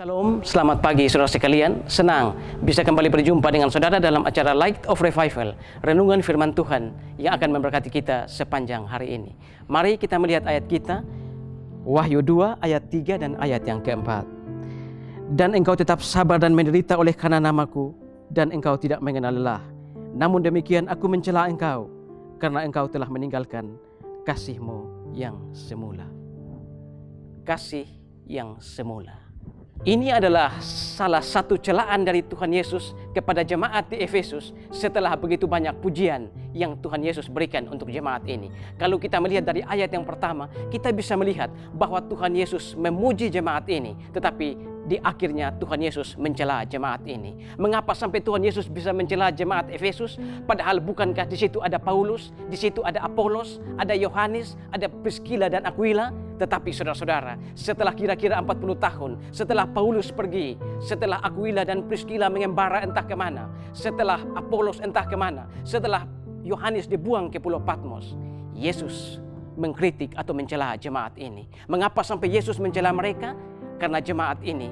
Salam, selamat pagi saudara sekalian. Senang bisa kembali berjumpa dengan saudara dalam acara Light of Revival, renungan firman Tuhan yang akan memberkati kita sepanjang hari ini. Mari kita melihat ayat kita, Wahyu 2 ayat 3 dan ayat yang keempat. Dan engkau tetap sabar dan menderita oleh karena namaku, dan engkau tidak mengenal lelah. Namun demikian aku mencela engkau, karena engkau telah meninggalkan kasihmu yang semula. Kasih yang semula. Ini adalah salah satu celaan dari Tuhan Yesus kepada jemaat di Efesus setelah begitu banyak pujian yang Tuhan Yesus berikan untuk jemaat ini. Kalau kita melihat dari ayat yang pertama, kita bisa melihat bahwa Tuhan Yesus memuji jemaat ini, tetapi di akhirnya Tuhan Yesus mencela jemaat ini. Mengapa sampai Tuhan Yesus bisa mencela jemaat Efesus? Padahal bukankah di situ ada Paulus, di situ ada Apolos, ada Yohanes, ada Priscilla dan Aquila? Tetapi saudara-saudara, setelah kira-kira 40 tahun, setelah Paulus pergi, setelah Aquila dan Priscilla mengembara entah kemana, setelah Apolos entah kemana, setelah Yohanes dibuang ke Pulau Patmos, Yesus mengkritik atau mencela jemaat ini. Mengapa sampai Yesus mencela mereka? Karena jemaat ini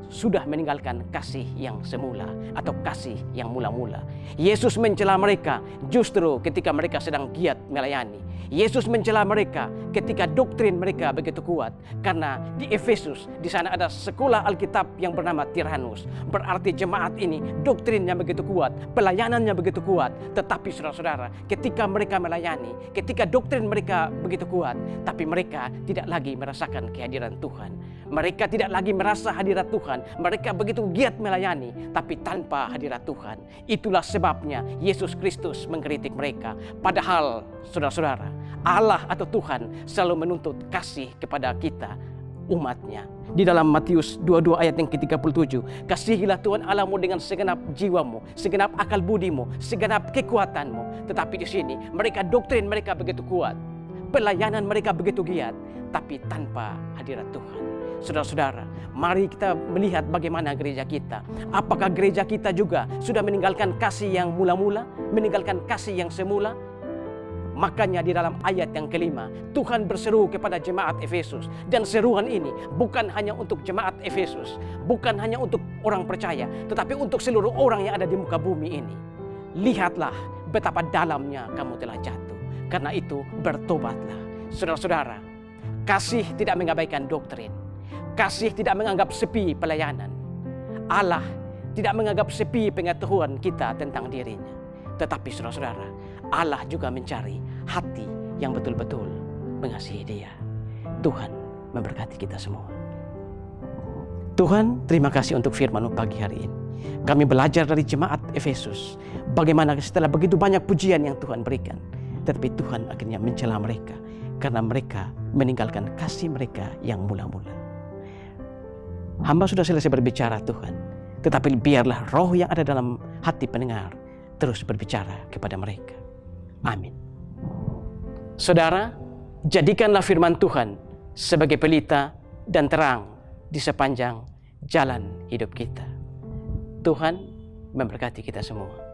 sudah meninggalkan kasih yang semula atau kasih yang mula-mula. Yesus mencela mereka justru ketika mereka sedang giat melayani. Yesus mencela mereka ketika doktrin mereka begitu kuat. Karena di Efesus, di sana ada sekolah Alkitab yang bernama Tiranus. Berarti jemaat ini doktrinnya begitu kuat, pelayanannya begitu kuat. Tetapi saudara-saudara, ketika mereka melayani, ketika doktrin mereka begitu kuat, tapi mereka tidak lagi merasakan kehadiran Tuhan. Mereka tidak lagi merasa hadirat Tuhan. Mereka begitu giat melayani, tapi tanpa hadirat Tuhan. Itulah sebabnya Yesus Kristus mengkritik mereka. Padahal, saudara-saudara, Allah atau Tuhan selalu menuntut kasih kepada kita, umatnya. Di dalam Matius 22 ayat yang ke-37, kasihilah Tuhan Allahmu dengan segenap jiwamu, segenap akal budimu, segenap kekuatanmu. Tetapi di sini, doktrin mereka begitu kuat. Pelayanan mereka begitu giat, tapi tanpa hadirat Tuhan. Saudara-saudara, mari kita melihat bagaimana gereja kita. Apakah gereja kita juga sudah meninggalkan kasih yang mula-mula, meninggalkan kasih yang semula? Makanya di dalam ayat yang kelima, Tuhan berseru kepada jemaat Efesus. Dan seruan ini bukan hanya untuk jemaat Efesus, bukan hanya untuk orang percaya, tetapi untuk seluruh orang yang ada di muka bumi ini. Lihatlah betapa dalamnya kamu telah jatuh. Karena itu bertobatlah. Saudara-saudara, kasih tidak mengabaikan doktrin. Kasih tidak menganggap sepi pelayanan. Allah tidak menganggap sepi pengetahuan kita tentang dirinya. Tetapi saudara-saudara, Allah juga mencari hati yang betul-betul mengasihi Dia. Tuhan memberkati kita semua. Tuhan, terima kasih untuk firman pagi hari ini. Kami belajar dari jemaat Efesus, bagaimana setelah begitu banyak pujian yang Tuhan berikan, tetapi Tuhan akhirnya mencela mereka karena mereka meninggalkan kasih mereka yang mula-mula. Hamba sudah selesai berbicara Tuhan, tetapi biarlah roh yang ada dalam hati pendengar terus berbicara kepada mereka. Amin. Saudara, jadikanlah firman Tuhan sebagai pelita dan terang di sepanjang jalan hidup kita. Tuhan memberkati kita semua.